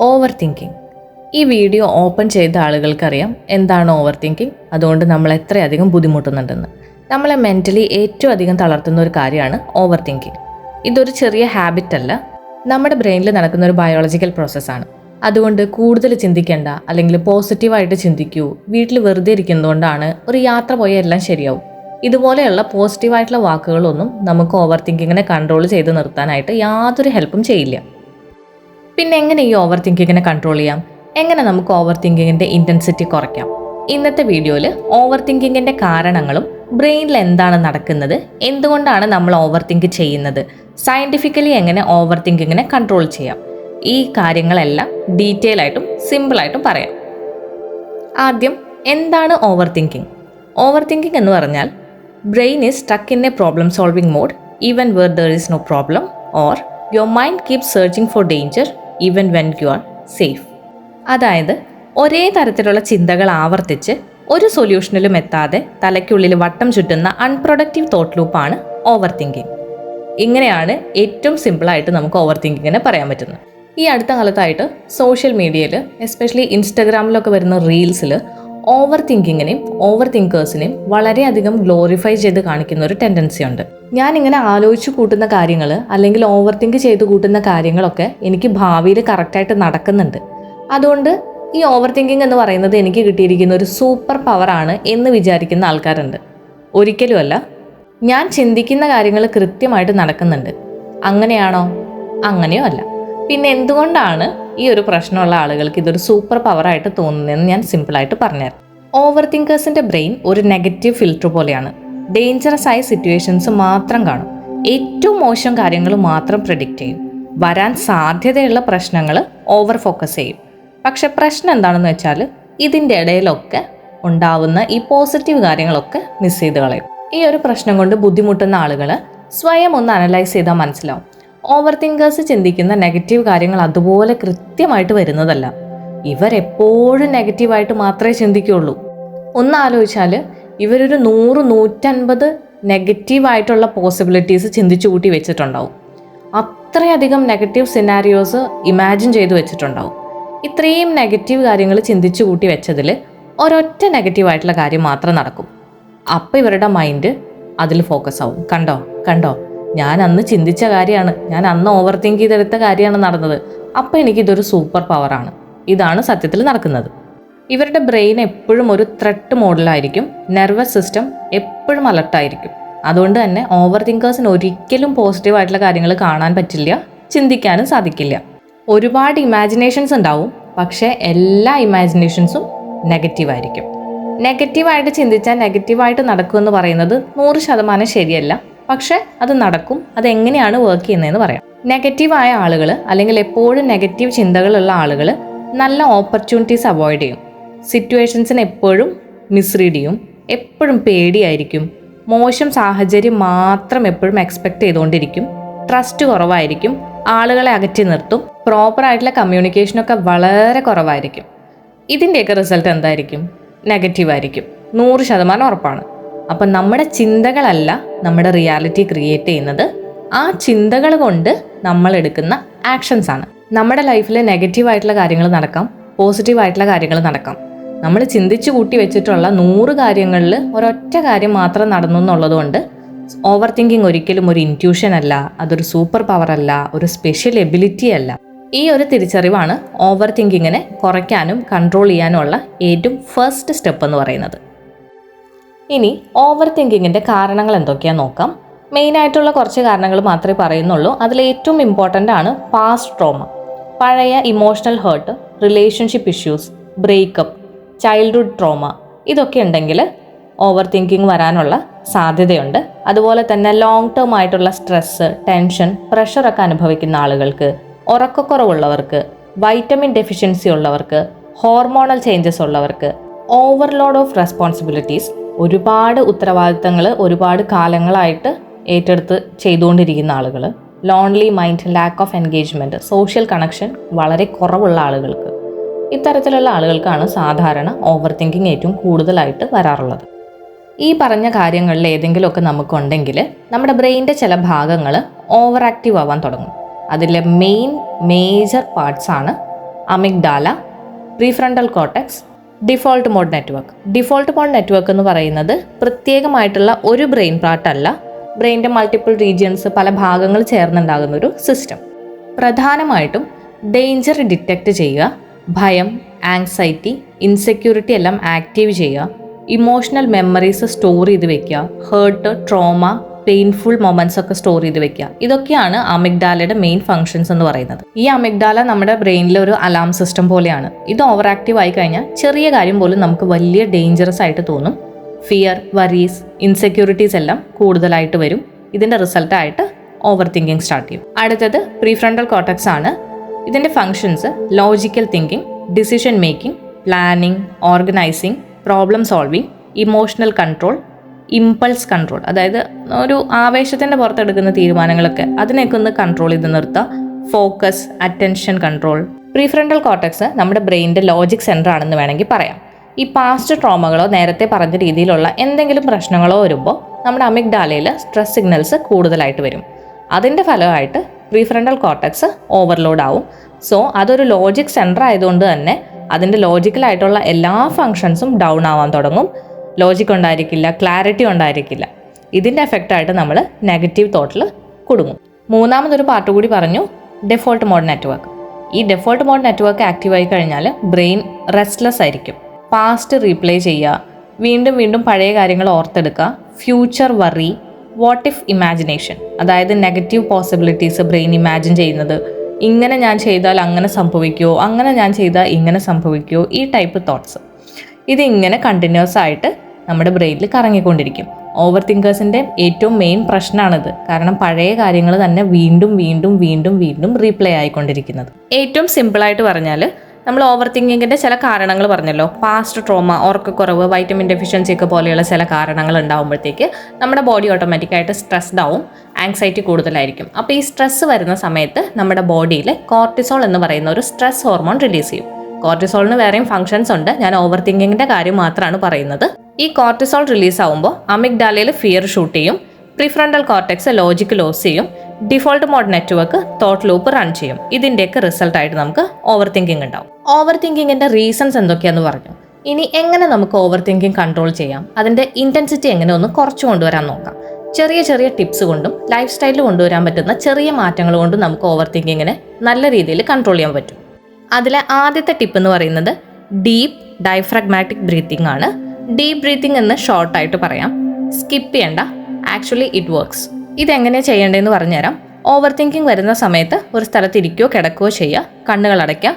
Over thinking. ഈ video open ചെയ്ത ആളുകൾക്കറിയാം എന്താണ് ഓവർ തിങ്കിങ്, അതുകൊണ്ട് നമ്മൾ എത്രയധികം ബുദ്ധിമുട്ടുന്നുണ്ടെന്ന്. നമ്മളെ മെൻ്റലി ഏറ്റവും അധികം തളർത്തുന്ന ഒരു കാര്യമാണ് ഓവർ തിങ്കിങ്. ഇതൊരു ചെറിയ ഹാബിറ്റ് അല്ല, നമ്മുടെ ബ്രെയിനിൽ നടക്കുന്ന ഒരു ബയോളജിക്കൽ പ്രോസസ്സാണ്. അതുകൊണ്ട് കൂടുതൽ ചിന്തിക്കേണ്ട, അല്ലെങ്കിൽ പോസിറ്റീവായിട്ട് ചിന്തിക്കൂ, വീട്ടിൽ വെറുതെ ഇരിക്കുന്നതുകൊണ്ടാണ് ഒരു യാത്ര പോയാൽ എല്ലാം ശരിയാവും, ഇതുപോലെയുള്ള പോസിറ്റീവായിട്ടുള്ള വാക്കുകളൊന്നും നമുക്ക് ഓവർ തിങ്കിങ്ങിനെ കൺട്രോൾ ചെയ്ത് നിർത്താനായിട്ട് യാതൊരു ഹെൽപ്പും ചെയ്യില്ല. പിന്നെ എങ്ങനെ ഈ ഓവർ തിങ്കിങ്ങിനെ കൺട്രോൾ ചെയ്യാം, എങ്ങനെ നമുക്ക് ഓവർ തിങ്കിങ്ങിൻ്റെ ഇൻറ്റൻസിറ്റി കുറയ്ക്കാം? ഇന്നത്തെ വീഡിയോയിൽ ഓവർ തിങ്കിങ്ങിൻ്റെ കാരണങ്ങളും ബ്രെയിനിൽ എന്താണ് നടക്കുന്നത്, എന്തുകൊണ്ടാണ് നമ്മൾ ഓവർ തിങ്ക് ചെയ്യുന്നത്, സയൻറ്റിഫിക്കലി എങ്ങനെ ഓവർ തിങ്കിങ്ങിനെ കൺട്രോൾ ചെയ്യാം, ഈ കാര്യങ്ങളെല്ലാം ഡീറ്റെയിൽ ആയിട്ടും സിമ്പിളായിട്ടും പറയാം. ആദ്യം എന്താണ് ഓവർ തിങ്കിങ്? ഓവർ തിങ്കിങ് എന്ന് പറഞ്ഞാൽ brain is stuck in a problem solving mode even where there is no problem, or your mind keep searching for danger even when you are safe. അതായത് ഒരേ തരത്തിലുള്ള ചിന്തകൾ ആവർത്തിച്ച് ഒരു സൊല്യൂഷനിലും എത്താതെ തലയ്ക്കുള്ളിൽ വട്ടം ചുറ്റുന്ന അൺപ്രൊഡക്റ്റീവ് തോട്ട് ലൂപ്പാണ് ഓവർ തിങ്കിങ്. ഇങ്ങനെയാണ് ഏറ്റവും സിമ്പിളായിട്ട് നമുക്ക് ഓവർ തിങ്കിങ്ങിനെ പറയാൻ പറ്റുന്നത്. ഈ അടുത്ത കാലത്തായിട്ട് സോഷ്യൽ മീഡിയയിൽ, എസ്പെഷ്യലി ഇൻസ്റ്റഗ്രാമിലൊക്കെ വരുന്ന റീൽസിൽ ഓവർ തിങ്കിങ്ങിനെയും ഓവർ തിങ്കേഴ്സിനെയും വളരെയധികം ഗ്ലോറിഫൈ ചെയ്ത് കാണിക്കുന്ന ഒരു ടെൻഡൻസി ഉണ്ട്. ഞാനിങ്ങനെ ആലോചിച്ച് കൂട്ടുന്ന കാര്യങ്ങൾ, അല്ലെങ്കിൽ ഓവർ തിങ്ക് ചെയ്ത് കൂട്ടുന്ന കാര്യങ്ങളൊക്കെ എനിക്ക് ഭാവിയിൽ കറക്റ്റായിട്ട് നടക്കുന്നുണ്ട്, അതുകൊണ്ട് ഈ ഓവർ തിങ്കിങ് എന്ന് പറയുന്നത് എനിക്ക് കിട്ടിയിരിക്കുന്ന ഒരു സൂപ്പർ പവറാണ് എന്ന് വിചാരിക്കുന്ന ആൾക്കാരുണ്ട്. ഒരിക്കലുമല്ല, ഞാൻ ചിന്തിക്കുന്ന കാര്യങ്ങൾ കൃത്യമായിട്ട് നടക്കുന്നുണ്ട്. അങ്ങനെയാണോ? അങ്ങനെയോ അല്ല. പിന്നെ എന്തുകൊണ്ടാണ് ഈ ഒരു പ്രശ്നമുള്ള ആളുകൾക്ക് ഇതൊരു സൂപ്പർ പവറായിട്ട് തോന്നുന്നതെന്ന് ഞാൻ സിമ്പിളായിട്ട് പറഞ്ഞുതരാം. ഓവർ തിങ്കേഴ്സിൻ്റെ ബ്രെയിൻ ഒരു നെഗറ്റീവ് ഫിൽറ്റർ പോലെയാണ്. ഡേഞ്ചറസ് ആയ സിറ്റുവേഷൻസ് മാത്രം കാണും, ഏറ്റവും മോശം കാര്യങ്ങൾ മാത്രം പ്രെഡിക്റ്റ് ചെയ്യും, വരാൻ സാധ്യതയുള്ള പ്രശ്നങ്ങൾ ഓവർ ഫോക്കസ് ചെയ്യും. പക്ഷെ പ്രശ്നം എന്താണെന്ന് വെച്ചാൽ ഇതിൻ്റെ ഇടയിലൊക്കെ ഉണ്ടാവുന്ന ഈ പോസിറ്റീവ് കാര്യങ്ങളൊക്കെ മിസ് ചെയ്ത് കളയും. ഈ ഒരു പ്രശ്നം കൊണ്ട് ബുദ്ധിമുട്ടുന്ന ആളുകൾ സ്വയം ഒന്ന് അനലൈസ് ചെയ്താൽ മനസ്സിലാവും, ഓവർ തിങ്കേഴ്സ് ചിന്തിക്കുന്ന നെഗറ്റീവ് കാര്യങ്ങൾ അതുപോലെ കൃത്യമായിട്ട് വരുന്നതല്ല. ഇവരെപ്പോഴും നെഗറ്റീവായിട്ട് മാത്രമേ ചിന്തിക്കുകയുള്ളൂ. ഒന്ന് ആലോചിച്ചാൽ ഇവരൊരു 100-150 നെഗറ്റീവായിട്ടുള്ള പോസിബിലിറ്റീസ് ചിന്തിച്ചു കൂട്ടി വെച്ചിട്ടുണ്ടാവും. അത്രയധികം നെഗറ്റീവ് സിനാരിയോസ് ഇമാജിൻ ചെയ്ത് വെച്ചിട്ടുണ്ടാവും. ഇത്രയും നെഗറ്റീവ് കാര്യങ്ങൾ ചിന്തിച്ചു കൂട്ടി വെച്ചതിൽ ഒരൊറ്റ നെഗറ്റീവായിട്ടുള്ള കാര്യം മാത്രം നടക്കും. അപ്പോൾ ഇവരുടെ മൈൻഡ് അതിൽ ഫോക്കസ് ആവും. കണ്ടോ ഞാൻ അന്ന് ചിന്തിച്ച കാര്യമാണ്, ഞാൻ അന്ന് ഓവർ തിങ്ക് ചെയ്തെടുത്ത കാര്യമാണ് നടന്നത്, അപ്പോൾ എനിക്കിതൊരു സൂപ്പർ പവറാണ്. ഇതാണ് സത്യത്തിൽ നടക്കുന്നത്. ഇവരുടെ ബ്രെയിൻ എപ്പോഴും ഒരു ത്രെട്ട് മോഡിലായിരിക്കും, നെർവസ് സിസ്റ്റം എപ്പോഴും അലർട്ടായിരിക്കും. അതുകൊണ്ട് തന്നെ ഓവർ തിങ്കേഴ്സിന് ഒരിക്കലും പോസിറ്റീവായിട്ടുള്ള കാര്യങ്ങൾ കാണാൻ പറ്റില്ല, ചിന്തിക്കാനും സാധിക്കില്ല. ഒരുപാട് ഇമാജിനേഷൻസ് ഉണ്ടാവും, പക്ഷേ എല്ലാ ഇമാജിനേഷൻസും നെഗറ്റീവായിരിക്കും. നെഗറ്റീവായിട്ട് ചിന്തിച്ചാൽ നെഗറ്റീവായിട്ട് നടക്കുമെന്ന് പറയുന്നത് 100% ശരിയല്ല, പക്ഷേ അത് നടക്കും. അതെങ്ങനെയാണ് വർക്ക് ചെയ്യുന്നതെന്ന് പറയാം. നെഗറ്റീവായ ആളുകൾ, അല്ലെങ്കിൽ എപ്പോഴും നെഗറ്റീവ് ചിന്തകളുള്ള ആളുകൾ നല്ല ഓപ്പർച്യൂണിറ്റീസ് അവോയ്ഡ് ചെയ്യും, സിറ്റുവേഷൻസിനെ എപ്പോഴും മിസ്റീഡ് ചെയ്യും, എപ്പോഴും പേടിയായിരിക്കും, മോശം സാഹചര്യം മാത്രം എപ്പോഴും എക്സ്പെക്റ്റ് ചെയ്തുകൊണ്ടിരിക്കും, ട്രസ്റ്റ് കുറവായിരിക്കും, ആളുകളെ അകറ്റി നിർത്തും, പ്രോപ്പറായിട്ടുള്ള കമ്മ്യൂണിക്കേഷനൊക്കെ വളരെ കുറവായിരിക്കും. ഇതിൻ്റെയൊക്കെ റിസൾട്ട് എന്തായിരിക്കും? നെഗറ്റീവായിരിക്കും, 100% ഉറപ്പാണ്. അപ്പം നമ്മുടെ ചിന്തകളല്ല നമ്മുടെ റിയാലിറ്റി ക്രിയേറ്റ് ചെയ്യുന്നത്, ആ ചിന്തകൾ കൊണ്ട് നമ്മൾ എടുക്കുന്ന ആക്ഷൻസ് ആണ്. നമ്മുടെ ലൈഫിൽ നെഗറ്റീവായിട്ടുള്ള കാര്യങ്ങൾ നടക്കാം, പോസിറ്റീവായിട്ടുള്ള കാര്യങ്ങൾ നടക്കാം. നമ്മൾ ചിന്തിച്ചു കൂട്ടി വെച്ചിട്ടുള്ള 100 കാര്യങ്ങളിൽ ഒരൊറ്റ കാര്യം മാത്രം നടന്നു എന്നുള്ളതുകൊണ്ട് ഓവർ തിങ്കിങ് ഒരിക്കലും ഒരു ഇൻറ്റ്യൂഷൻ അല്ല, അതൊരു സൂപ്പർ പവർ അല്ല, ഒരു സ്പെഷ്യൽ എബിലിറ്റി അല്ല. ഈ ഒരു തിരിച്ചറിവാണ് ഓവർ തിങ്കിങ്ങിനെ കുറയ്ക്കാനും കൺട്രോൾ ചെയ്യാനുമുള്ള ഏറ്റവും ഫസ്റ്റ് സ്റ്റെപ്പ് എന്ന് പറയുന്നത്. ഇനി ഓവർ തിങ്കിങ്ങിൻ്റെ കാരണങ്ങൾ എന്തൊക്കെയാണെന്ന് നോക്കാം. മെയിനായിട്ടുള്ള കുറച്ച് കാരണങ്ങൾ മാത്രമേ പറയുന്നുള്ളൂ. അതിൽ ഏറ്റവും ഇമ്പോർട്ടൻ്റ് ആണ് പാസ്റ്റ് ട്രോമ, പഴയ emotional hurt, relationship issues, breakup, childhood trauma. ഇതൊക്കെ ഉണ്ടെങ്കിൽ ഓവർ തിങ്കിങ് വരാനുള്ള സാധ്യതയുണ്ട്. അതുപോലെ തന്നെ ലോങ് ടേം ആയിട്ടുള്ള സ്ട്രെസ്സ്, ടെൻഷൻ, പ്രഷറൊക്കെ അനുഭവിക്കുന്ന ആളുകൾക്ക്, ഉറക്കക്കുറവുള്ളവർക്ക്, വൈറ്റമിൻ ഡെഫിഷ്യൻസി ഉള്ളവർക്ക്, ഹോർമോണൽ ചേഞ്ചസ് ഉള്ളവർക്ക്, ഓവർലോഡ് ഓഫ് റെസ്പോൺസിബിലിറ്റീസ്, ഒരുപാട് ഉത്തരവാദിത്തങ്ങൾ ഒരുപാട് കാലങ്ങളായിട്ട് ഏറ്റെടുത്ത് ചെയ്തുകൊണ്ടിരിക്കുന്ന ആളുകൾ, lonely mind, lack of engagement, social connection വളരെ കുറവുള്ള ആളുകൾക്ക്, ഇത്തരത്തിലുള്ള ആളുകൾക്കാണ് സാധാരണ ഓവർ തിങ്കിങ് ഏറ്റവും കൂടുതലായിട്ട് വരാറുള്ളത്. ഈ പറഞ്ഞ കാര്യങ്ങളിൽ ഏതെങ്കിലുമൊക്കെ നമുക്കുണ്ടെങ്കിൽ നമ്മുടെ ബ്രെയിനിൻ്റെ ചില ഭാഗങ്ങൾ ഓവർ ആക്റ്റീവ് ആവാൻ തുടങ്ങും. അതിലെ മേജർ പാർട്സാണ് amygdala, prefrontal cortex, default mode network. Default mode network എന്ന് പറയുന്നത് പ്രത്യേകമായിട്ടുള്ള ഒരു ബ്രെയിൻ പാർട്ട് അല്ല, ബ്രെയിൻ്റെ മൾട്ടിപ്പിൾ റീജിയൻസ്, പല ഭാഗങ്ങൾ ചേർന്നുണ്ടാകുന്ന ഒരു സിസ്റ്റം. പ്രധാനമായിട്ടും ഡേഞ്ചർ ഡിറ്റക്റ്റ് ചെയ്യുക, ഭയം, ആങ്സൈറ്റി, ഇൻസെക്യൂരിറ്റി എല്ലാം ആക്റ്റീവ് ചെയ്യുക, ഇമോഷണൽ മെമ്മറീസ് സ്റ്റോർ ചെയ്ത് വെക്കുക, ഹേർട്ട്, ട്രോമ, പെയിൻഫുൾ മൊമെന്റ്സ് ഒക്കെ സ്റ്റോർ ചെയ്ത് വെക്കുക. ഇതൊക്കെയാണ് അമിഗ്ഡാലയുടെ മെയിൻ ഫങ്ഷൻസ് എന്ന് പറയുന്നത്. ഈ അമിഗ്ഡാല നമ്മുടെ ബ്രെയിനിലെ ഒരു അലാം സിസ്റ്റം പോലെയാണ്. ഇത് ഓവർ ആക്റ്റീവ് ആയി കഴിഞ്ഞാൽ ചെറിയ കാര്യം പോലും നമുക്ക് വലിയ ഡേഞ്ചറസ് ആയിട്ട് തോന്നും. ഫിയർ, വറീസ്, ഇൻസെക്യൂരിറ്റീസ് എല്ലാം കൂടുതലായിട്ട് വരും. ഇതിൻ്റെ റിസൾട്ടായിട്ട് ഓവർ തിങ്കിങ് സ്റ്റാർട്ട് ചെയ്യും. അടുത്തത് പ്രീഫ്രണ്ടൽ കോർട്ടെക്സ് ആണ്. ഇതിൻ്റെ functions logical thinking, decision making, planning, organising, problem solving, emotional control, impulse control, അതായത് ഒരു ആവേശത്തിൻ്റെ പുറത്തെടുക്കുന്ന തീരുമാനങ്ങളൊക്കെ അതിനെയൊക്കെ ഒന്ന് കൺട്രോൾ ചെയ്ത് നിർത്തുക, focus, attention control. Prefrontal cortex നമ്മുടെ ബ്രെയിനിൻ്റെ ലോജിക് സെൻറ്റർ ആണെന്ന് വേണമെങ്കിൽ പറയാം. ഈ പാസ്റ്റ് ട്രോമകളോ നേരത്തെ പറഞ്ഞ രീതിയിലുള്ള എന്തെങ്കിലും പ്രശ്നങ്ങളോ വരുമ്പോൾ നമ്മുടെ അമിഗ്ഡാലയിൽ സ്ട്രെസ് സിഗ്നൽസ് കൂടുതലായിട്ട് വരും. അതിൻ്റെ ഫലമായിട്ട് പ്രീഫ്രണ്ടൽ കോർട്ടെക്സ് ഓവർലോഡ് ആവും. സോ അതൊരു ലോജിക് സെൻറ്റർ ആയതുകൊണ്ട് തന്നെ അതിൻ്റെ ലോജിക്കലായിട്ടുള്ള എല്ലാ ഫങ്ഷൻസും ഡൗൺ ആവാൻ തുടങ്ങും. ലോജിക് ഉണ്ടായിരിക്കില്ല, ക്ലാരിറ്റി ഉണ്ടായിരിക്കില്ല. ഇതിൻ്റെ എഫക്റ്റായിട്ട് നമ്മൾ നെഗറ്റീവ് തോട്ടിൽ കുടുങ്ങും. മൂന്നാമതൊരു പാർട്ട് കൂടി പറഞ്ഞു, ഡെഫോൾട്ട് മോഡ് നെറ്റ്വർക്ക്. ഈ ഡെഫോൾട്ട് മോഡ് നെറ്റ്വർക്ക് ആക്റ്റീവായി കഴിഞ്ഞാൽ ബ്രെയിൻ റെസ്റ്റ്ലെസ് ആയിരിക്കും. പാസ്റ്റ് റീപ്ലേ ചെയ്യുക, വീണ്ടും വീണ്ടും പഴയ കാര്യങ്ങൾ ഓർത്തെടുക്കുക, future worry, what if imagination, അതായത് നെഗറ്റീവ് പോസിബിലിറ്റീസ് ബ്രെയിൻ ഇമാജിൻ ചെയ്യുന്നത്. ഇങ്ങനെ ഞാൻ ചെയ്താൽ അങ്ങനെ സംഭവിക്കുമോ, അങ്ങനെ ഞാൻ ചെയ്താൽ ഇങ്ങനെ സംഭവിക്കുമോ, ഈ ടൈപ്പ് തോട്ട്സ്. ഇതിങ്ങനെ കണ്ടിന്യൂസ് ആയിട്ട് നമ്മുടെ ബ്രെയിനിൽ കറങ്ങിക്കൊണ്ടിരിക്കും. ഓവർ തിങ്കേഴ്സിൻ്റെ ഏറ്റവും മെയിൻ പ്രശ്നമാണിത്. കാരണം പഴയ കാര്യങ്ങൾ തന്നെ വീണ്ടും വീണ്ടും വീണ്ടും വീണ്ടും റീപ്ലേ ആയിക്കൊണ്ടിരിക്കുന്നത്. ഏറ്റവും സിമ്പിളായിട്ട് പറഞ്ഞാൽ നമ്മൾ ഓവർ തിങ്കിങ്ങിൻ്റെ ചില കാരണങ്ങൾ പറഞ്ഞല്ലോ, പാസ്റ്റ് ട്രോമ, ഉറക്കക്കുറവ്, വൈറ്റമിൻ ഡെഫിഷ്യൻസി ഒക്കെ പോലെയുള്ള ചില കാരണങ്ങൾ ഉണ്ടാകുമ്പോഴത്തേക്ക് നമ്മുടെ ബോഡി ഓട്ടോമാറ്റിക്കായിട്ട് സ്ട്രെസ്ഡ് ആവും, ആങ്സൈറ്റി കൂടുതലായിരിക്കും. അപ്പോൾ ഈ സ്ട്രെസ്സ് വരുന്ന സമയത്ത് നമ്മുടെ ബോഡിയിൽ കോർട്ടിസോൾ എന്ന് പറയുന്ന ഒരു സ്ട്രെസ് ഹോർമോൺ റിലീസ് ചെയ്യും. കോർട്ടിസോളിന് വേറെയും ഫങ്ഷൻസ് ഉണ്ട്, ഞാൻ ഓവർ തിങ്കിങ്ങിൻ്റെ കാര്യം മാത്രമാണ് പറയുന്നത്. ഈ കോർട്ടിസോൾ റിലീസ് ആകുമ്പോൾ അമിഗ്ഡാലയിൽ ഫിയർ ഷൂട്ട് ചെയ്യും, പ്രീഫ്രണ്ടൽ കോർട്ടെക്സ് ലോജിക് ലോസ് ചെയ്യും, default mode network thought loop run ചെയ്യും. ഇതിൻ്റെയൊക്കെ റിസൾട്ടായിട്ട് നമുക്ക് ഓവർ തിങ്കിങ് ഉണ്ടാവും. ഓവർ തിങ്കിങ്ങിൻ്റെ റീസൺസ് എന്തൊക്കെയാണെന്ന് പറഞ്ഞു. ഇനി എങ്ങനെ നമുക്ക് ഓവർ തിങ്കിങ് കൺട്രോൾ ചെയ്യാം, അതിൻ്റെ ഇൻറ്റൻസിറ്റി എങ്ങനെ ഒന്ന് കുറച്ച് കൊണ്ടുവരാൻ നോക്കാം. ചെറിയ ചെറിയ ടിപ്സ് കൊണ്ടും ലൈഫ് സ്റ്റൈലിൽ കൊണ്ടുവരാൻ പറ്റുന്ന ചെറിയ മാറ്റങ്ങൾ കൊണ്ടും നമുക്ക് ഓവർ തിങ്കിങ്ങിനെ നല്ല രീതിയിൽ കൺട്രോൾ ചെയ്യാൻ പറ്റും. അതിലെ ആദ്യത്തെ ടിപ്പ് എന്ന് പറയുന്നത് ഡീപ്പ് ഡയഫ്രാഗ്മാറ്റിക് ബ്രീത്തിങ് ആണ്. ഡീപ്പ് ബ്രീത്തിങ് എന്ന് ഷോർട്ടായിട്ട് പറയാം, സ്കിപ്പ് ചെയ്യേണ്ട, ആക്ച്വലി ഇറ്റ് വർക്ക്സ്. ഇതെങ്ങനെയാണ് ചെയ്യേണ്ടതെന്ന് പറഞ്ഞുതരാം. ഓവർ തിങ്കിങ് വരുന്ന സമയത്ത് ഒരു സ്ഥലത്ത് ഇരിക്കുകയോ കിടക്കുകയോ ചെയ്യുക, കണ്ണുകൾ അടയ്ക്കുക,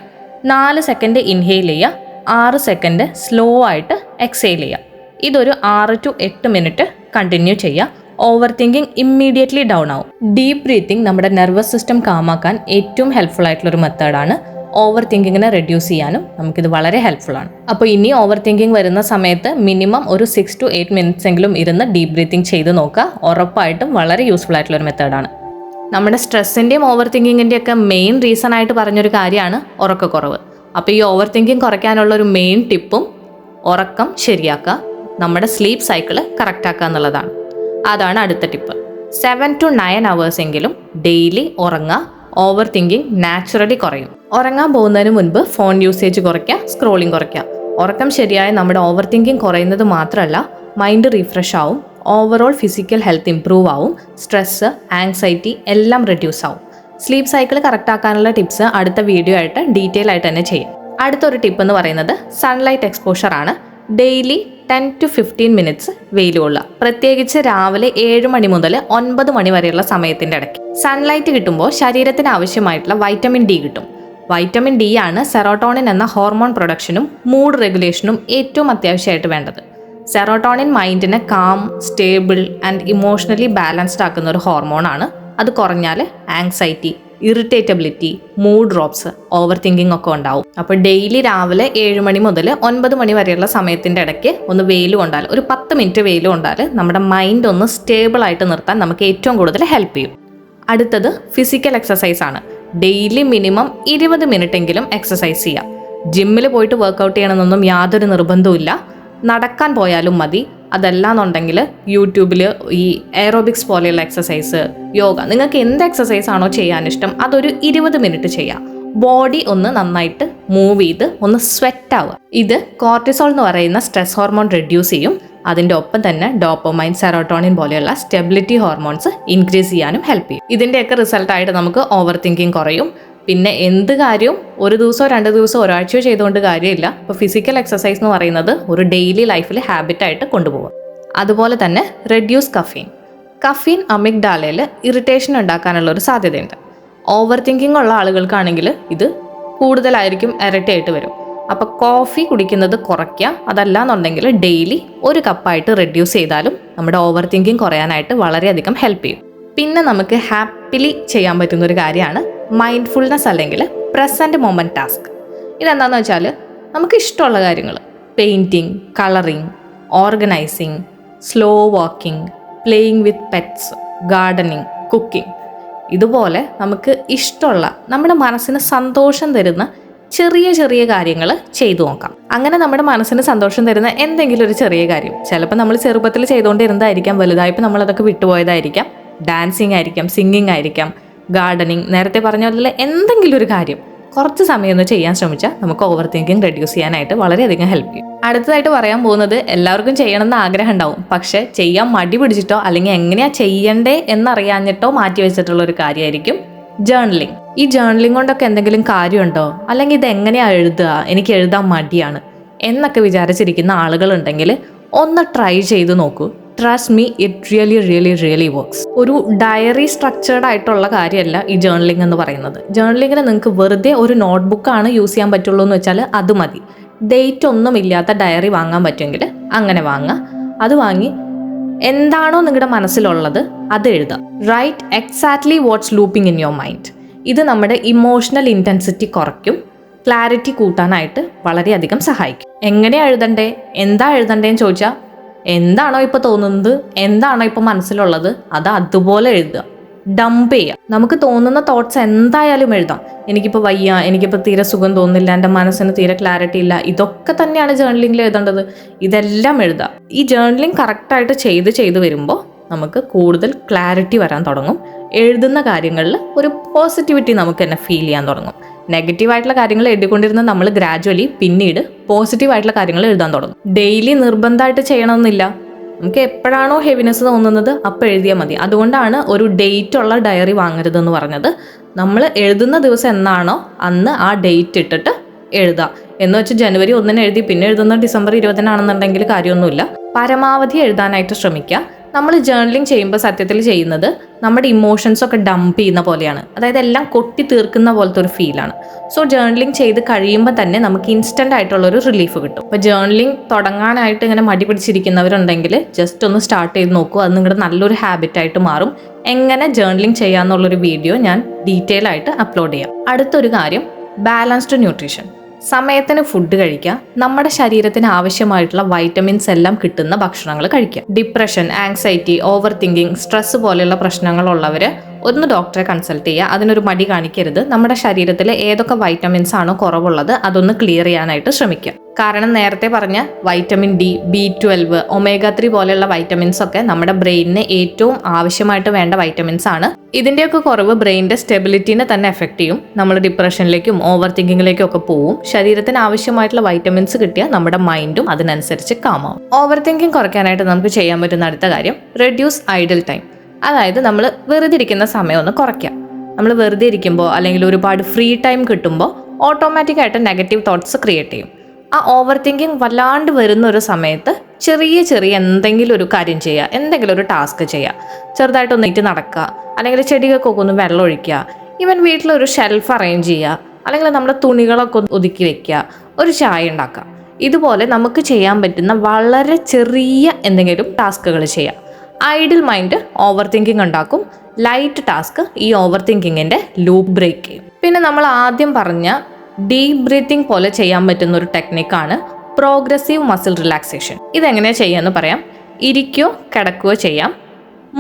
4 സെക്കൻഡ് ഇൻഹെയിൽ ചെയ്യുക, 6 സെക്കൻഡ് സ്ലോ ആയിട്ട് എക്സെയിൽ ചെയ്യുക. ഇതൊരു 6 to 8 മിനിറ്റ് കണ്ടിന്യൂ ചെയ്യുക. ഓവർ തിങ്കിങ് ഇമ്മീഡിയറ്റ്ലി ഡൗൺ ആവും. ഡീപ്പ് ബ്രീത്തിങ് നമ്മുടെ നെർവസ് സിസ്റ്റം കാമാക്കാൻ ഏറ്റവും ഹെൽപ്ഫുൾ ആയിട്ടുള്ളൊരു മെത്തേഡാണ്. ഓവർ തിങ്കിങ്ങിനെ റെഡ്യൂസ് ചെയ്യാനും നമുക്കിത് വളരെ ഹെൽപ്ഫുൾ ആണ്. അപ്പോൾ ഇനി ഓവർ തിങ്കിങ് വരുന്ന സമയത്ത് മിനിമം ഒരു 6 to 8 മിനിറ്റ്സ് എങ്കിലും ഇരുന്ന് ഡീപ്പ് ബ്രീത്തിങ് ചെയ്ത് നോക്കുക. ഉറപ്പായിട്ടും വളരെ യൂസ്ഫുൾ ആയിട്ടുള്ളൊരു മെത്തേഡാണ്. നമ്മുടെ സ്ട്രെസ്സിൻ്റെയും ഓവർ തിങ്കിങ്ങിൻ്റെയും ഒക്കെ മെയിൻ റീസൺ ആയിട്ട് പറഞ്ഞൊരു കാര്യമാണ് ഉറക്കക്കുറവ്. അപ്പോൾ ഈ ഓവർ തിങ്കിങ് കുറയ്ക്കാനുള്ളൊരു മെയിൻ ടിപ്പും ഉറക്കം ശരിയാക്കുക, നമ്മുടെ സ്ലീപ്പ് സൈക്കിള് കറക്റ്റാക്കുക എന്നുള്ളതാണ്. അതാണ് അടുത്ത ടിപ്പ്. 7 to 9 hours എങ്കിലും ഡെയിലി ഉറങ്ങുക. ഓവർ തിങ്കിങ് നാച്ചുറലി കുറയും. ഉറങ്ങാൻ പോകുന്നതിന് മുൻപ് ഫോൺ യൂസേജ് കുറയ്ക്കുക, സ്ക്രോളിംഗ് കുറയ്ക്കുക. ഉറക്കം ശരിയായ നമ്മുടെ ഓവർ തിങ്കിങ് കുറയുന്നത് മാത്രമല്ല, മൈൻഡ് റീഫ്രഷ് ആവും, ഓവറോൾ ഫിസിക്കൽ ഹെൽത്ത് ഇംപ്രൂവ് ആവും, സ്ട്രെസ്സ്, ആങ്സൈറ്റി എല്ലാം റെഡ്യൂസ് ആവും. സ്ലീപ്പ് സൈക്കിൾ കറക്റ്റ് ആക്കാനുള്ള ടിപ്സ് അടുത്ത വീഡിയോ ആയിട്ട് ഡീറ്റെയിൽ ആയിട്ട് തന്നെ ചെയ്യാം. അടുത്തൊരു ടിപ്പ് എന്ന് പറയുന്നത് സൺലൈറ്റ് എക്സ്പോഷർ ആണ്. ഡെയിലി 10 to 15 മിനിറ്റ്സ് വെയിൽ കൊള്ളുക. പ്രത്യേകിച്ച് രാവിലെ 7 മണി മുതൽ 9 മണി വരെയുള്ള സമയത്തിൻ്റെ ഇടയ്ക്ക് സൺലൈറ്റ് കിട്ടുമ്പോൾ ശരീരത്തിന് ആവശ്യമായിട്ടുള്ള വൈറ്റമിൻ ഡി കിട്ടും. വൈറ്റമിൻ ഡി ആണ് സെറോട്ടോണിൻ എന്ന ഹോർമോൺ പ്രൊഡക്ഷനും മൂഡ് റെഗുലേഷനും ഏറ്റവും അത്യാവശ്യമായിട്ട് വേണ്ടത്. സെറോട്ടോണിൻ മൈൻഡിനെ calm, stable and emotionally balanced ആക്കുന്ന ഒരു ഹോർമോണാണ്. അത് കുറഞ്ഞാൽ anxiety, irritability, mood drops, over thinking ഒക്കെ ഉണ്ടാവും. അപ്പോൾ ഡെയിലി രാവിലെ 7 മണി മുതൽ 9 മണി വരെയുള്ള സമയത്തിൻ്റെ ഇടയ്ക്ക് ഒന്ന് വെയിൽ കൊണ്ടാൽ, ഒരു 10 മിനിറ്റ് വെയിൽ കൊണ്ടാൽ നമ്മുടെ മൈൻഡ് ഒന്ന് സ്റ്റേബിൾ ആയിട്ട് നിർത്താൻ നമുക്ക് ഏറ്റവും കൂടുതൽ ഹെൽപ്പ് ചെയ്യും. അടുത്തത് ഫിസിക്കൽ എക്സസൈസ് ആണ്. ഡെയിലി മിനിമം 20 മിനിറ്റ് എങ്കിലും എക്സസൈസ് ചെയ്യാം. ജിമ്മിൽ പോയിട്ട് വർക്കൗട്ട് ചെയ്യണമെന്നൊന്നും യാതൊരു നിർബന്ധവും. നടക്കാൻ പോയാലും മതി. അതല്ലാന്നുണ്ടെങ്കിൽ യൂട്യൂബിൽ ഈ എയറോബിക്സ് പോലെയുള്ള എക്സസൈസ്, യോഗ, നിങ്ങൾക്ക് എന്ത് എക്സസൈസ് ആണോ ചെയ്യാൻ ഇഷ്ടം അതൊരു 20 മിനിറ്റ് ചെയ്യാം. ബോഡി ഒന്ന് നന്നായിട്ട് മൂവ് ചെയ്ത് ഒന്ന് സ്വെറ്റ് ആവുക. ഇത് കോർട്ടിസോൾ എന്ന് പറയുന്ന സ്ട്രെസ് ഹോർമോൺ റെഡ്യൂസ് ചെയ്യും. അതിൻ്റെ ഒപ്പം തന്നെ ഡോപ്പമൈൻ, സെറോട്ടോണിൻ പോലെയുള്ള സ്റ്റെബിലിറ്റി ഹോർമോൺസ് ഇൻക്രീസ് ചെയ്യാനും ഹെൽപ്പ് ചെയ്യും. ഇതിൻ്റെയൊക്കെ റിസൾട്ടായിട്ട് നമുക്ക് ഓവർ തിങ്കിങ് കുറയും. പിന്നെ എന്ത് കാര്യവും ഒരു ദിവസമോ 2 ദിവസമോ ഒരാഴ്ചയോ ചെയ്തുകൊണ്ട് കാര്യമില്ല. ഇപ്പോൾ ഫിസിക്കൽ എക്സസൈസ് എന്ന് പറയുന്നത് ഒരു ഡെയിലി ലൈഫിൽ ഹാബിറ്റായിട്ട് കൊണ്ടുപോകും. അതുപോലെ തന്നെ റെഡ്യൂസ് കഫീൻ അമിഗ്ഡാലയിൽ ഇറിറ്റേഷൻ ഉണ്ടാക്കാനുള്ള ഒരു സാധ്യതയുണ്ട്. ഓവർ തിങ്കിങ് ഉള്ള ആളുകൾക്കാണെങ്കിൽ ഇത് കൂടുതലായിരിക്കും ഇറിറ്റേറ്റ് വരും. അപ്പോൾ കോഫി കുടിക്കുന്നത് കുറയ്ക്കുക. അതല്ല എന്നുണ്ടെങ്കിൽ ഡെയിലി 1 കപ്പായിട്ട് റെഡ്യൂസ് ചെയ്താലും നമ്മുടെ ഓവർ തിങ്കിങ് കുറയാനായിട്ട് വളരെയധികം ഹെൽപ്പ് ചെയ്യും. പിന്നെ നമുക്ക് ഹാപ്പിലി ചെയ്യാൻ പറ്റുന്ന ഒരു കാര്യമാണ് മൈൻഡ്ഫുൾനെസ് അല്ലെങ്കിൽ പ്രസൻറ്റ് മൊമെൻറ്റ് ടാസ്ക്. ഇതെന്താണെന്ന് വെച്ചാൽ നമുക്ക് ഇഷ്ടമുള്ള കാര്യങ്ങൾ, painting, colouring, organising, slow walking, playing with pets, gardening, cooking, ഇതുപോലെ നമുക്ക് ഇഷ്ടമുള്ള നമ്മുടെ മനസ്സിന് സന്തോഷം തരുന്ന ചെറിയ ചെറിയ കാര്യങ്ങൾ ചെയ്തു നോക്കാം. അങ്ങനെ നമ്മുടെ മനസ്സിന് സന്തോഷം തരുന്ന എന്തെങ്കിലും ഒരു ചെറിയ കാര്യം, ചിലപ്പോൾ നമ്മൾ ചെറുപ്പത്തിൽ ചെയ്തുകൊണ്ടിരുന്നതായിരിക്കാം, വലുതായപ്പോൾ നമ്മളതൊക്കെ വിട്ടുപോയതായിരിക്കാം. ഡാൻസിങ് ആയിരിക്കാം, സിംഗിങ് ആയിരിക്കാം, ഗാർഡനിങ്, നേരത്തെ പറഞ്ഞ പോലെ എന്തെങ്കിലും ഒരു കാര്യം കുറച്ച് സമയം ഒന്ന് ചെയ്യാൻ ശ്രമിച്ചാൽ നമുക്ക് ഓവർ തിങ്കിങ് റെഡ്യൂസ് ചെയ്യാനായിട്ട് വളരെയധികം ഹെൽപ്പ് ചെയ്യും. അടുത്തതായിട്ട് പറയാൻ പോകുന്നത് എല്ലാവർക്കും ചെയ്യണമെന്ന് ആഗ്രഹം ഉണ്ടാവും, പക്ഷെ ചെയ്യാൻ മടി പിടിച്ചിട്ടോ അല്ലെങ്കിൽ എങ്ങനെയാ ചെയ്യണ്ടേ എന്നറിയാഞ്ഞിട്ടോ മാറ്റി വെച്ചിട്ടുള്ള ഒരു കാര്യമായിരിക്കും ജേർണലിംഗ്. ഈ ജേർണലിംഗ് കൊണ്ടൊക്കെ എന്തെങ്കിലും കാര്യമുണ്ടോ, അല്ലെങ്കിൽ ഇത് എങ്ങനെയാ എഴുതുക, എനിക്ക് എഴുതാൻ മടിയാണ് എന്നൊക്കെ വിചാരിച്ചിരിക്കുന്ന ആളുകളുണ്ടെങ്കിൽ ഒന്ന് ട്രൈ ചെയ്ത് നോക്കൂ. Trust me, it really works. ഒരു ഡയറി സ്ട്രക്ചേർഡ് ആയിട്ടുള്ള കാര്യമല്ല ഈ ജേർണലിംഗ് എന്ന് പറയുന്നത്. ജേർണലിങ്ങിന് നിങ്ങൾക്ക് വെറുതെ ഒരു നോട്ട്ബുക്കാണ് യൂസ് ചെയ്യാൻ പറ്റുള്ളൂ എന്ന് വെച്ചാൽ അത് മതി. ഡേറ്റ് ഒന്നും ഇല്ലാത്ത ഡയറി വാങ്ങാൻ പറ്റുമെങ്കിൽ അങ്ങനെ വാങ്ങുക. അത് വാങ്ങി എന്താണോ നിങ്ങളുടെ മനസ്സിലുള്ളത് അത് എഴുതാം. Write exactly what's looping in your mind. ഇത് നമ്മുടെ ഇമോഷണൽ ഇൻറ്റൻസിറ്റി കുറയ്ക്കും, ക്ലാരിറ്റി കൂട്ടാനായിട്ട് വളരെയധികം സഹായിക്കും. എങ്ങനെയാണ് എഴുതണ്ടേ, എന്താ എഴുതണ്ടേന്ന് ചോദിച്ചാൽ എന്താണോ ഇപ്പോൾ തോന്നുന്നത്, എന്താണോ ഇപ്പോൾ മനസ്സിലുള്ളത് അത് അതുപോലെ എഴുതുക, ഡംപ് ചെയ്യുക. നമുക്ക് തോന്നുന്ന തോട്ട്സ് എന്തായാലും എഴുതാം. എനിക്കിപ്പോൾ വയ്യ, എനിക്കിപ്പോൾ തീരെ സുഖം തോന്നുന്നില്ല, എൻ്റെ മനസ്സിന് തീരെ ക്ലാരിറ്റി ഇല്ല, ഇതൊക്കെ തന്നെയാണ് ജേർണലിംഗിൽ എഴുതേണ്ടത്. ഇതെല്ലാം എഴുതാം. ഈ ജേർണലിംഗ് കറക്റ്റായിട്ട് ചെയ്ത് വരുമ്പോൾ നമുക്ക് കൂടുതൽ ക്ലാരിറ്റി വരാൻ തുടങ്ങും. എഴുതുന്ന കാര്യങ്ങളിൽ ഒരു പോസിറ്റിവിറ്റി നമുക്ക് തന്നെ ഫീൽ ചെയ്യാൻ തുടങ്ങും. നെഗറ്റീവായിട്ടുള്ള കാര്യങ്ങൾ എഴുതിക്കൊണ്ടിരുന്ന നമ്മൾ ഗ്രാജുവലി പിന്നീട് പോസിറ്റീവായിട്ടുള്ള കാര്യങ്ങൾ എഴുതാൻ തുടങ്ങും. ഡെയിലി നിർബന്ധമായിട്ട് ചെയ്യണമെന്നില്ല. നമുക്ക് എപ്പോഴാണോ ഹെവിനെസ് തോന്നുന്നത് അപ്പോൾ എഴുതിയാൽ മതി. അതുകൊണ്ടാണ് ഒരു ഡേറ്റ് ഉള്ള ഡയറി വാങ്ങരുതെന്ന് പറഞ്ഞത്. നമ്മൾ എഴുതുന്ന ദിവസം എന്നാണോ അന്ന് ആ ഡേറ്റ് ഇട്ടിട്ട് എഴുതാം. എന്ന് വെച്ച് ജനുവരി 1 എഴുതി പിന്നെ എഴുതുന്ന ഡിസംബർ 20 കാര്യമൊന്നുമില്ല. പരമാവധി എഴുതാനായിട്ട് ശ്രമിക്കുക. നമ്മൾ ജേർണലിംഗ് ചെയ്യുമ്പോൾ സത്യത്തിൽ ചെയ്യുന്നത് നമ്മുടെ ഇമോഷൻസൊക്കെ ഡംപ് ചെയ്യുന്ന പോലെയാണ്. അതായത് എല്ലാം കൊട്ടി തീർക്കുന്ന പോലത്തെ ഒരു ഫീലാണ്. സോ ജേർണലിംഗ് ചെയ്ത് കഴിയുമ്പോൾ തന്നെ നമുക്ക് ഇൻസ്റ്റൻ്റ് ആയിട്ടുള്ളൊരു റിലീഫ് കിട്ടും. അപ്പോൾ ജേർണലിംഗ് തുടങ്ങാനായിട്ട് ഇങ്ങനെ മടി പിടിച്ചിരിക്കുന്നവരുണ്ടെങ്കിൽ ജസ്റ്റ് ഒന്ന് സ്റ്റാർട്ട് ചെയ്ത് നോക്കൂ. അത് നിങ്ങളുടെ നല്ലൊരു ഹാബിറ്റായിട്ട് മാറും. എങ്ങനെ ജേർണലിംഗ് ചെയ്യാമെന്നുള്ളൊരു വീഡിയോ ഞാൻ ഡീറ്റെയിൽ ആയിട്ട് അപ്ലോഡ് ചെയ്യാം. അടുത്തൊരു കാര്യം, ബാലൻസ്ഡ് ന്യൂട്രീഷൻ. സമയത്തിന് ഫുഡ് കഴിക്കുക, നമ്മുടെ ശരീരത്തിന് ആവശ്യമായിട്ടുള്ള വൈറ്റമിൻസ് എല്ലാം കിട്ടുന്ന ഭക്ഷണങ്ങൾ കഴിക്കുക. Depression, anxiety, over thinking, stress പോലെയുള്ള പ്രശ്നങ്ങളുള്ളവർ ഒന്ന് ഡോക്ടറെ കൺസൾട്ട് ചെയ്യുക. അതിനൊരു മടി കാണിക്കരുത്. നമ്മുടെ ശരീരത്തിൽ ഏതൊക്കെ വൈറ്റമിൻസ് ആണോ കുറവുള്ളത് അതൊന്ന് ക്ലിയർ ചെയ്യാനായിട്ട് ശ്രമിക്കുക. കാരണം നേരത്തെ പറഞ്ഞ വൈറ്റമിൻ ഡി, B12, ഒമേഗ 3 പോലെയുള്ള വൈറ്റമിൻസ് ഒക്കെ നമ്മുടെ ബ്രെയിനിന് ഏറ്റവും ആവശ്യമായിട്ട് വേണ്ട വൈറ്റമിൻസ് ആണ്. ഇതിൻ്റെയൊക്കെ കുറവ് ബ്രെയിനിൻ്റെ സ്റ്റെബിലിറ്റിനെ തന്നെ എഫക്ട് ചെയ്യും. നമ്മൾ ഡിപ്രഷനിലേക്കും ഓവർ തിങ്കിങ്ങിലേക്കും ഒക്കെ പോവും. ശരീരത്തിന് ആവശ്യമായിട്ടുള്ള വൈറ്റമിൻസ് കിട്ടിയാൽ നമ്മുടെ മൈൻഡും അതിനനുസരിച്ച് കാമാവും. ഓവർ തിങ്കിങ് കുറയ്ക്കാനായിട്ട് നമുക്ക് ചെയ്യാൻ പറ്റുന്ന അടുത്ത കാര്യം, റെഡ്യൂസ് ഐഡിൽ ടൈം. അതായത് നമ്മൾ വെറുതെ ഇരിക്കുന്ന സമയം ഒന്ന് കുറയ്ക്കുക. നമ്മൾ വെറുതെ ഇരിക്കുമ്പോൾ അല്ലെങ്കിൽ ഒരുപാട് ഫ്രീ ടൈം കിട്ടുമ്പോൾ ഓട്ടോമാറ്റിക്കായിട്ട് നെഗറ്റീവ് തോട്ട്സ് ക്രിയേറ്റ് ചെയ്യും. ആ ഓവർ തിങ്കിങ് വല്ലാണ്ട് വരുന്ന ഒരു സമയത്ത് ചെറിയ എന്തെങ്കിലും ഒരു കാര്യം ചെയ്യുക, എന്തെങ്കിലും ഒരു ടാസ്ക് ചെയ്യുക. ചെറുതായിട്ടൊന്ന് നീറ്റ് നടക്കുക, അല്ലെങ്കിൽ ചെടികൾക്കൊക്കെ ഒന്ന് വെള്ളം ഒഴിക്കുക, ഈവൻ വീട്ടിലൊരു ഷെൽഫ് അറേഞ്ച് ചെയ്യുക, അല്ലെങ്കിൽ നമ്മുടെ തുണികളൊക്കെ ഒതുക്കി വെക്കുക, ഒരു ചായ ഉണ്ടാക്കുക. ഇതുപോലെ നമുക്ക് ചെയ്യാൻ പറ്റുന്ന വളരെ ചെറിയ എന്തെങ്കിലും ടാസ്കുകൾ ചെയ്യുക. ഐഡിൽ മൈൻഡ് ഓവർ തിങ്കിങ് ഉണ്ടാക്കും. ലൈറ്റ് ടാസ്ക് ഈ ഓവർ തിങ്കിങ്ങിൻ്റെ ലൂപ്പ് ബ്രേക്ക് ചെയ്യും. പിന്നെ നമ്മൾ ആദ്യം പറഞ്ഞ ഡീപ് ബ്രീത്തിങ് പോലെ ചെയ്യാൻ പറ്റുന്ന ഒരു ടെക്നിക്കാണ് പ്രോഗ്രസീവ് മസിൽ റിലാക്സേഷൻ. ഇതെങ്ങനെയാണ് ചെയ്യാമെന്ന് പറയാം. ഇരിക്കുകയോ കിടക്കുകയോ ചെയ്യാം.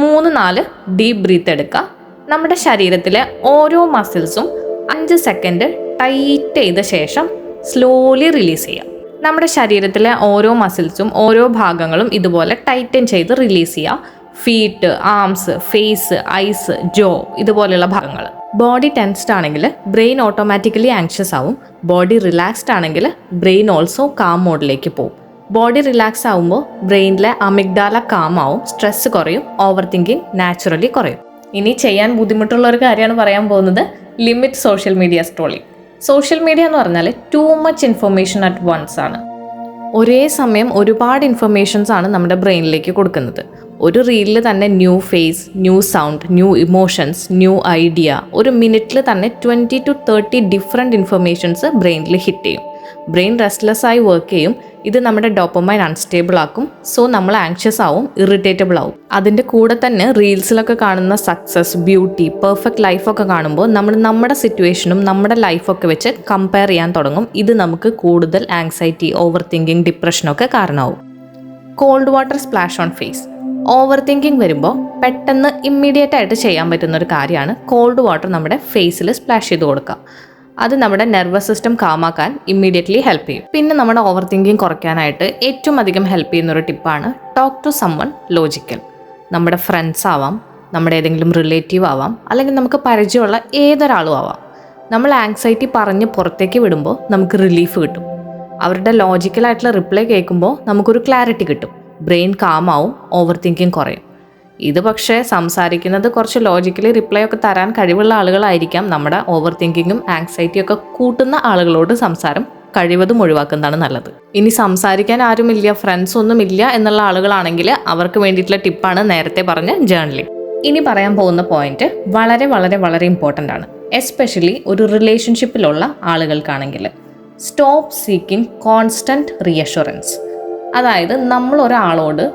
3-4 ഡീപ് ബ്രീത്ത് എടുക്കുക. നമ്മുടെ ശരീരത്തിലെ ഓരോ മസിൽസും 5 സെക്കൻഡ് ടൈറ്റ് ചെയ്ത ശേഷം സ്ലോലി റിലീസ് ചെയ്യാം. നമ്മുടെ ശരീരത്തിലെ ഓരോ മസിൽസും ഓരോ ഭാഗങ്ങളും ഇതുപോലെ ടൈറ്റൻ ചെയ്ത് റിലീസ് ചെയ്യുക. Feet, arms, face, eyes, jaw ഇതുപോലെയുള്ള ഭാഗങ്ങൾ. ബോഡി ടെൻസ്ഡ് ആണെങ്കിൽ ബ്രെയിൻ ഓട്ടോമാറ്റിക്കലി ആങ്ഷ്യസ് ആവും. ബോഡി റിലാക്സ്ഡ് ആണെങ്കിൽ ബ്രെയിൻ ഓൾസോ കാം മോഡിലേക്ക് പോകും. ബോഡി റിലാക്സ് ആവുമ്പോൾ ബ്രെയിനിലെ അമിഗ്ഡാല കാം ആവും, സ്ട്രെസ് കുറയും, ഓവർ തിങ്കിങ് നാച്ചുറലി കുറയും. ഇനി ചെയ്യാൻ ബുദ്ധിമുട്ടുള്ള ഒരു കാര്യമാണ് പറയാൻ പോകുന്നത്, limit social media scrolling. Social media എന്ന് പറഞ്ഞാൽ too much information at once ആണ്. ഒരേ സമയം ഒരുപാട് ഇൻഫർമേഷൻസ് ആണ് നമ്മുടെ ബ്രെയിനിലേക്ക് കൊടുക്കുന്നത്. ഒരു റീലിൽ തന്നെ new face, new sound, new emotions, new idea, ഒരു മിനിറ്റിൽ തന്നെ 20 to 30 ഡിഫറെൻറ്റ് ഇൻഫർമേഷൻസ് ബ്രെയിനിൽ ഹിറ്റ് ചെയ്യും. ബ്രെയിൻ റെസ്റ്റ്ലെസ് ആയി വർക്ക് ചെയ്യും. ഇത് നമ്മുടെ ഡോപ്പമൈൻ അൺസ്റ്റേബിൾ ആക്കും. സോ നമ്മൾ ആങ്ഷ്യസ് ആവും, ഇറിറ്റേറ്റബിൾ ആവും. അതിൻ്റെ കൂടെ തന്നെ റീൽസിലൊക്കെ കാണുന്ന സക്സസ്, ബ്യൂട്ടി, പെർഫെക്റ്റ് ലൈഫൊക്കെ കാണുമ്പോൾ നമ്മൾ നമ്മുടെ സിറ്റുവേഷനും നമ്മുടെ ലൈഫൊക്കെ വെച്ച് കമ്പയർ ചെയ്യാൻ തുടങ്ങും. ഇത് നമുക്ക് കൂടുതൽ ആങ്സൈറ്റി, ഓവർ തിങ്കിങ്, ഡിപ്രഷനൊക്കെ കാരണമാവും. Cold water splash on face. Over thinking വരുമ്പോൾ പെട്ടെന്ന് ഇമ്മീഡിയറ്റ് ആയിട്ട് ചെയ്യാൻ പറ്റുന്ന ഒരു കാര്യമാണ് കോൾഡ് വാട്ടർ നമ്മുടെ ഫേസിൽ സ്പ്ലാഷ് ചെയ്ത് കൊടുക്കുക. അത് നമ്മുടെ നെർവസ് സിസ്റ്റം കാമാക്കാൻ ഇമ്മീഡിയറ്റ്ലി ഹെൽപ്പ് ചെയ്യും. പിന്നെ നമ്മുടെ ഓവർ തിങ്കിങ് കുറയ്ക്കാനായിട്ട് ഏറ്റവും അധികം ഹെൽപ്പ് ചെയ്യുന്ന ഒരു ടിപ്പാണ് ടോക്ക് ടു സമ്മൺ ലോജിക്കൽ. നമ്മുടെ ഫ്രണ്ട്സ് ആവാം, നമ്മുടെ ഏതെങ്കിലും റിലേറ്റീവ് ആവാം, അല്ലെങ്കിൽ നമുക്ക് പരിചയമുള്ള ഏതൊരാളും ആവാം. നമ്മൾ ആങ്സൈറ്റി പറഞ്ഞ് പുറത്തേക്ക് വിടുമ്പോൾ നമുക്ക് റിലീഫ് കിട്ടും. അവരുടെ ലോജിക്കലായിട്ടുള്ള റിപ്ലൈ കേൾക്കുമ്പോൾ നമുക്കൊരു ക്ലാരിറ്റി കിട്ടും. ബ്രെയിൻ കാമാവും, ഓവർ തിങ്കിങ് കുറയും. ഇത് പക്ഷേ സംസാരിക്കുന്നത് കുറച്ച് ലോജിക്കലി റിപ്ലൈ ഒക്കെ തരാൻ കഴിവുള്ള ആളുകളായിരിക്കാം. നമ്മുടെ ഓവർ തിങ്കിങ്ങും ആങ്സൈറ്റിയൊക്കെ കൂട്ടുന്ന ആളുകളോട് സംസാരം കഴിവതും ഒഴിവാക്കുന്നതാണ് നല്ലത്. ഇനി സംസാരിക്കാൻ ആരുമില്ല, ഫ്രണ്ട്സ് ഒന്നും ഇല്ല എന്നുള്ള ആളുകളാണെങ്കിൽ അവർക്ക് വേണ്ടിയിട്ടുള്ള ടിപ്പാണ് നേരത്തെ പറഞ്ഞ ജേർണലിംഗ്. ഇനി പറയാൻ പോകുന്ന പോയിന്റ് വളരെ വളരെ വളരെ ഇമ്പോർട്ടൻ്റ് ആണ്, എസ്പെഷ്യലി ഒരു റിലേഷൻഷിപ്പിലുള്ള ആളുകൾക്കാണെങ്കിൽ. Stop seeking constant reassurance. അതായത് നമ്മൾ ഒരാളോട്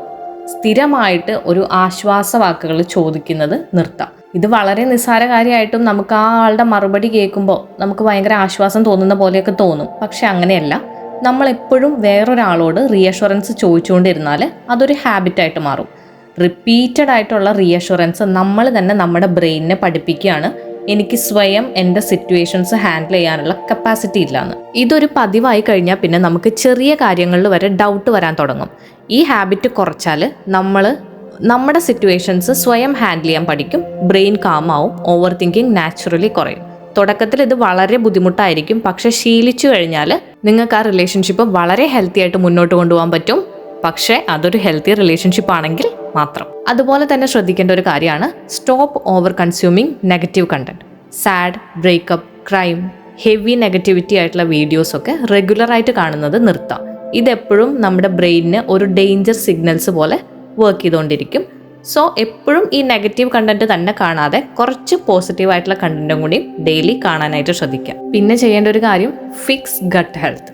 സ്ഥിരമായിട്ട് ഒരു ആശ്വാസവാക്കുകൾ ചോദിക്കുന്നത് നിർത്താം. ഇത് വളരെ നിസ്സാര കാര്യമായിട്ടും നമുക്ക് ആ ആളുടെ മറുപടി കേൾക്കുമ്പോൾ നമുക്ക് ഭയങ്കര ആശ്വാസം തോന്നുന്ന പോലെയൊക്കെ തോന്നും. പക്ഷെ അങ്ങനെയല്ല. നമ്മളെപ്പോഴും വേറൊരാളോട് റീഅഷുറൻസ് ചോദിച്ചുകൊണ്ടിരുന്നാൽ അതൊരു ഹാബിറ്റായിട്ട് മാറും. റിപ്പീറ്റഡ് ആയിട്ടുള്ള റീഅഷുറൻസ് നമ്മൾ തന്നെ നമ്മുടെ ബ്രെയിനിനെ പഠിപ്പിക്കുകയാണ് എനിക്ക് സ്വയം എൻ്റെ സിറ്റുവേഷൻസ് ഹാൻഡിൽ ചെയ്യാനുള്ള കപ്പാസിറ്റി ഇല്ലയെന്ന്. ഇതൊരു പതിവായി കഴിഞ്ഞാൽ പിന്നെ നമുക്ക് ചെറിയ കാര്യങ്ങളിൽ വരെ ഡൗട്ട് വരാൻ തുടങ്ങും. ഈ ഹാബിറ്റ് കുറച്ചാൽ നമ്മൾ നമ്മുടെ സിറ്റുവേഷൻസ് സ്വയം ഹാൻഡിൽ ചെയ്യാൻ പഠിക്കും. ബ്രെയിൻ കാമാവും, ഓവർ തിങ്കിങ് നാച്ചുറലി കുറയും. തുടക്കത്തിൽ ഇത് വളരെ ബുദ്ധിമുട്ടായിരിക്കും, പക്ഷെ ശീലിച്ചു കഴിഞ്ഞാൽ നിങ്ങൾക്ക് ആ റിലേഷൻഷിപ്പ് വളരെ ഹെൽത്തി ആയിട്ട് മുന്നോട്ട് കൊണ്ടുപോകാൻ പറ്റും. പക്ഷേ അതൊരു ഹെൽത്തി റിലേഷൻഷിപ്പ് ആണെങ്കിൽ മാത്രം. അതുപോലെ തന്നെ ശ്രദ്ധിക്കേണ്ട ഒരു കാര്യമാണ് stop over consuming negative content. Sad, breakup, crime, heavy negativity ആയിട്ടുള്ള വീഡിയോസൊക്കെ റെഗുലറായിട്ട് കാണുന്നത് നിർത്താം. ഇതെപ്പോഴും നമ്മുടെ ബ്രെയിനിന് ഒരു ഡേഞ്ചർ സിഗ്നൽസ് പോലെ വർക്ക് ചെയ്തുകൊണ്ടിരിക്കും. സോ എപ്പോഴും ഈ നെഗറ്റീവ് കണ്ടന്റ് തന്നെ കാണാതെ കുറച്ച് പോസിറ്റീവായിട്ടുള്ള കണ്ടന്റും കൂടി ഡെയിലി കാണാനായിട്ട് ശ്രദ്ധിക്കാം. പിന്നെ ചെയ്യേണ്ട ഒരു കാര്യം fix gut health.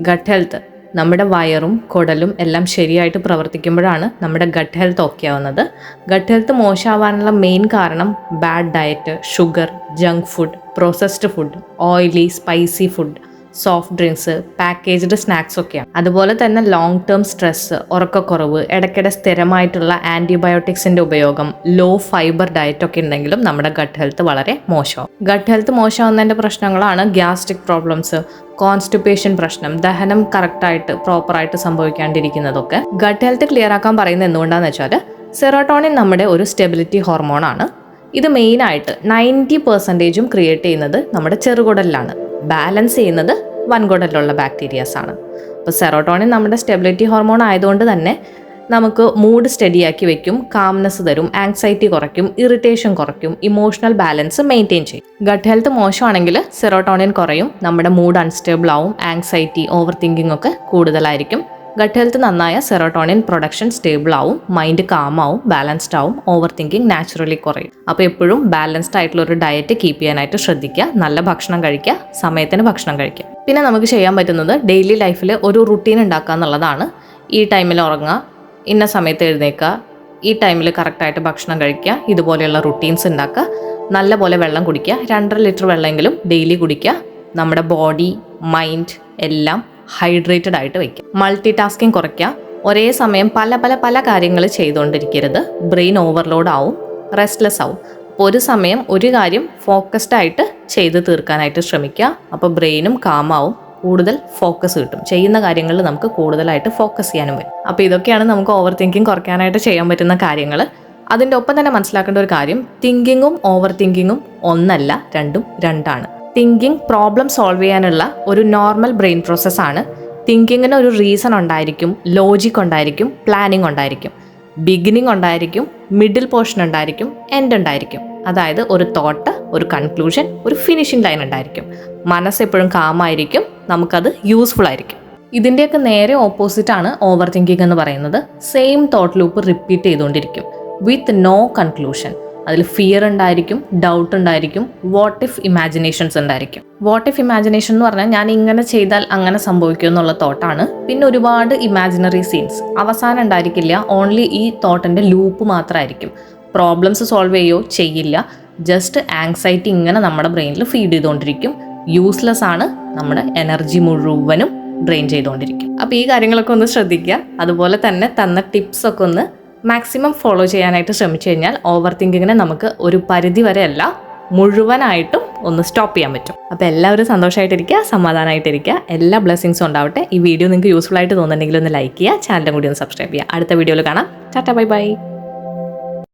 Gut health നമ്മുടെ വയറും കുടലും എല്ലാം ശരിയായിട്ട് പ്രവർത്തിക്കുമ്പോഴാണ് നമ്മുടെ ഗട്ട് ഹെൽത്ത് ഓക്കെ ആവുന്നത്. ഗട്ട് ഹെൽത്ത് മോശമാവാനുള്ള മെയിൻ കാരണം bad diet, sugar, junk food, processed food, oily, spicy food, soft drinks, packaged snacks ഒക്കെയാണ്. അതുപോലെ തന്നെ ലോങ് ടേം സ്ട്രെസ്, ഉറക്കക്കുറവ്, ഇടയ്ക്കിടെ സ്ഥിരമായിട്ടുള്ള ആൻറ്റിബയോട്ടിക്സിൻ്റെ ഉപയോഗം, ലോ ഫൈബർ ഡയറ്റൊക്കെ ഉണ്ടെങ്കിലും നമ്മുടെ ഗട്ട് ഹെൽത്ത് വളരെ മോശമാവും. ഗട്ട് ഹെൽത്ത് മോശമാവുന്നതിൻ്റെ പ്രശ്നങ്ങളാണ് ഗ്യാസ്ട്രിക് പ്രോബ്ലംസ്, കോൺസ്റ്റിപ്പേഷൻ പ്രശ്നം, ദഹനം കറക്റ്റായിട്ട് പ്രോപ്പറായിട്ട് സംഭവിക്കാണ്ടിരിക്കുന്നതൊക്കെ. ഗട്ട് ഹെൽത്ത് ക്ലിയർ ആക്കാൻ പറയുന്നത് എന്തുകൊണ്ടാണെന്ന് വെച്ചാൽ സെറോട്ടോണിൻ നമ്മുടെ ഒരു സ്റ്റെബിലിറ്റി ഹോർമോണാണ്. ഇത് മെയിനായിട്ട് 90% ക്രിയേറ്റ് ചെയ്യുന്നത് നമ്മുടെ ചെറുകുടലിലാണ്. ബാലൻസ് ചെയ്യുന്നത് വൻകുടലിലുള്ള ബാക്ടീരിയാസ് ആണ്. അപ്പോൾ സെറോട്ടോണിൻ നമ്മുടെ സ്റ്റെബിലിറ്റി ഹോർമോൺ ആയതുകൊണ്ട് തന്നെ നമുക്ക് മൂഡ് സ്റ്റഡിയാക്കി വെക്കും, കാംനെസ് തരും, ആങ്സൈറ്റി കുറയ്ക്കും, ഇറിറ്റേഷൻ കുറയ്ക്കും, ഇമോഷണൽ ബാലൻസ് മെയിൻറ്റെയിൻ ചെയ്യും. ഗട്ട് ഹെൽത്ത് മോശമാണെങ്കിൽ സെറോട്ടോണിൻ കുറയും, നമ്മുടെ മൂഡ് അൺസ്റ്റേബിൾ ആവും, ആങ്സൈറ്റി, ഓവർ തിങ്കിങ് ഒക്കെ കൂടുതലായിരിക്കും. ഗട്ട് ഹെൽത്ത് നന്നായ സെറോട്ടോണിൻ പ്രൊഡക്ഷൻ സ്റ്റേബിൾ ആവും, മൈൻഡ് കാമാവും, ബാലൻസ്ഡ് ആവും, ഓവർ തിങ്കിങ് നാച്ചുറലി കുറയും. അപ്പോൾ എപ്പോഴും ബാലൻസ്ഡ് ആയിട്ടുള്ള ഒരു ഡയറ്റ് കീപ്പ് ചെയ്യാനായിട്ട് ശ്രദ്ധിക്കുക. നല്ല ഭക്ഷണം കഴിക്കുക, സമയത്തിന് ഭക്ഷണം കഴിക്കുക. പിന്നെ നമുക്ക് ചെയ്യാൻ പറ്റുന്നത് ഡെയിലി ലൈഫിൽ ഒരു റുട്ടീൻ ഉണ്ടാക്കുക എന്നുള്ളതാണ്. ഈ ടൈമിൽ ഉറങ്ങുക, ഇന്ന സമയത്ത് എഴുന്നേൽക്കുക, ഈ ടൈമിൽ കറക്റ്റായിട്ട് ഭക്ഷണം കഴിക്കുക, ഇതുപോലെയുള്ള റുട്ടീൻസ് ഉണ്ടാക്കുക. നല്ലപോലെ വെള്ളം കുടിക്കുക, 2.5 ലിറ്റർ വെള്ളമെങ്കിലും ഡെയിലി കുടിക്കുക. നമ്മുടെ ബോഡി, മൈൻഡ് എല്ലാം ഹൈഡ്രേറ്റഡ് ആയിട്ട് വയ്ക്കുക. മൾട്ടി ടാസ്കിങ് കുറയ്ക്കുക. ഒരേ സമയം പല കാര്യങ്ങൾ ചെയ്തുകൊണ്ടിരിക്കരുത്. ബ്രെയിൻ ഓവർലോഡ് ആവും, റെസ്റ്റ്ലെസ് ആവും. അപ്പോൾ ഒരു സമയം ഒരു കാര്യം ഫോക്കസ്ഡ് ആയിട്ട് ചെയ്ത് തീർക്കാനായിട്ട് ശ്രമിക്കുക. അപ്പോൾ ബ്രെയിനും കാമാവും, കൂടുതൽ ഫോക്കസ് കിട്ടും. ചെയ്യുന്ന കാര്യങ്ങളിൽ നമുക്ക് കൂടുതലായിട്ട് ഫോക്കസ് ചെയ്യാനും പറ്റും. അപ്പോൾ ഇതൊക്കെയാണ് നമുക്ക് ഓവർ തിങ്കിങ് കുറയ്ക്കാനായിട്ട് ചെയ്യാൻ പറ്റുന്ന കാര്യങ്ങൾ. അതിൻ്റെ ഒപ്പം തന്നെ മനസ്സിലാക്കേണ്ട ഒരു കാര്യം, തിങ്കിങ്ങും ഓവർ തിങ്കിങ്ങും ഒന്നല്ല, രണ്ടും രണ്ടാണ്. തിങ്കിങ് പ്രോബ്ലം സോൾവ് ചെയ്യാനുള്ള ഒരു നോർമൽ ബ്രെയിൻ പ്രോസസ്സാണ്. തിങ്കിങ്ങിന് ഒരു റീസൺ ഉണ്ടായിരിക്കും, ലോജിക് ഉണ്ടായിരിക്കും, പ്ലാനിങ് ഉണ്ടായിരിക്കും, ബിഗിനിങ് ഉണ്ടായിരിക്കും, മിഡിൽ പോർഷൻ ഉണ്ടായിരിക്കും, എൻഡ് ഉണ്ടായിരിക്കും. അതായത് ഒരു തോട്ട്, ഒരു കൺക്ലൂഷൻ, ഒരു ഫിനിഷിംഗ് ലൈൻ ഉണ്ടായിരിക്കും. മനസ്സ് എപ്പോഴും കാമായിരിക്കും, നമുക്കത് യൂസ്ഫുൾ ആയിരിക്കും. ഇതിൻ്റെയൊക്കെ നേരെ ഓപ്പോസിറ്റാണ് ഓവർ തിങ്കിങ് എന്ന് പറയുന്നത്. സെയിം തോട്ട് ലൂപ്പ് റിപ്പീറ്റ് ചെയ്തുകൊണ്ടിരിക്കും വിത്ത് നോ കൺക്ലൂഷൻ. അതിൽ ഫിയർ ഉണ്ടായിരിക്കും, ഡൗട്ട് ഉണ്ടായിരിക്കും, വാട്ട് ഇഫ് ഇമാജിനേഷൻസ് ഉണ്ടായിരിക്കും. വാട്ട് ഇഫ് ഇമാജിനേഷൻ എന്ന് പറഞ്ഞാൽ ഞാൻ ഇങ്ങനെ ചെയ്താൽ അങ്ങനെ സംഭവിക്കും എന്നുള്ള തോട്ടാണ്. പിന്നെ ഒരുപാട് ഇമാജിനറി സീൻസ്. അവസാനം ഉണ്ടായിരിക്കില്ല, ഓൺലി ഈ തോട്ടിൻ്റെ ലൂപ്പ് മാത്രമായിരിക്കും. പ്രോബ്ലംസ് സോൾവ് ചെയ്യില്ല, ജസ്റ്റ് ആങ്സൈറ്റി ഇങ്ങനെ നമ്മുടെ ബ്രെയിനിൽ ഫീഡ് ചെയ്തുകൊണ്ടിരിക്കും. യൂസ്ലെസ് ആണ്, നമ്മുടെ എനർജി മുഴുവനും ഡ്രെയിൻ ചെയ്തുകൊണ്ടിരിക്കും. അപ്പോൾ ഈ കാര്യങ്ങളൊക്കെ ഒന്ന് ശ്രദ്ധിക്കുക. അതുപോലെ തന്നെ തന്ന ടിപ്സൊക്കെ ഒന്ന് മാക്സിമം ഫോളോ ചെയ്യാനായിട്ട് ശ്രമിച്ചു കഴിഞ്ഞാൽ ഓവർ തിങ്കിങ്ങിനെ നമുക്ക് ഒരു പരിധി വരെയല്ല, മുഴുവനായിട്ടും ഒന്ന് സ്റ്റോപ്പ് ചെയ്യാൻ പറ്റും. അപ്പോൾ എല്ലാവരും സന്തോഷമായിട്ടിരിക്കുക, സമാധാനമായിട്ടിരിക്കുക. എല്ലാ ബ്ലെസ്സിങ്സും ഉണ്ടാവട്ടെ. ഈ വീഡിയോ നിങ്ങൾക്ക് യൂസ്ഫുൾ ആയിട്ട് തോന്നുന്നുണ്ടെങ്കിൽ ഒന്ന് ലൈക്ക് ചെയ്യുക, ചാനലും കൂടി ഒന്ന് സബ്സ്ക്രൈബ് ചെയ്യുക. അടുത്ത വീഡിയോയിൽ കാണാം. Tata, bye bye.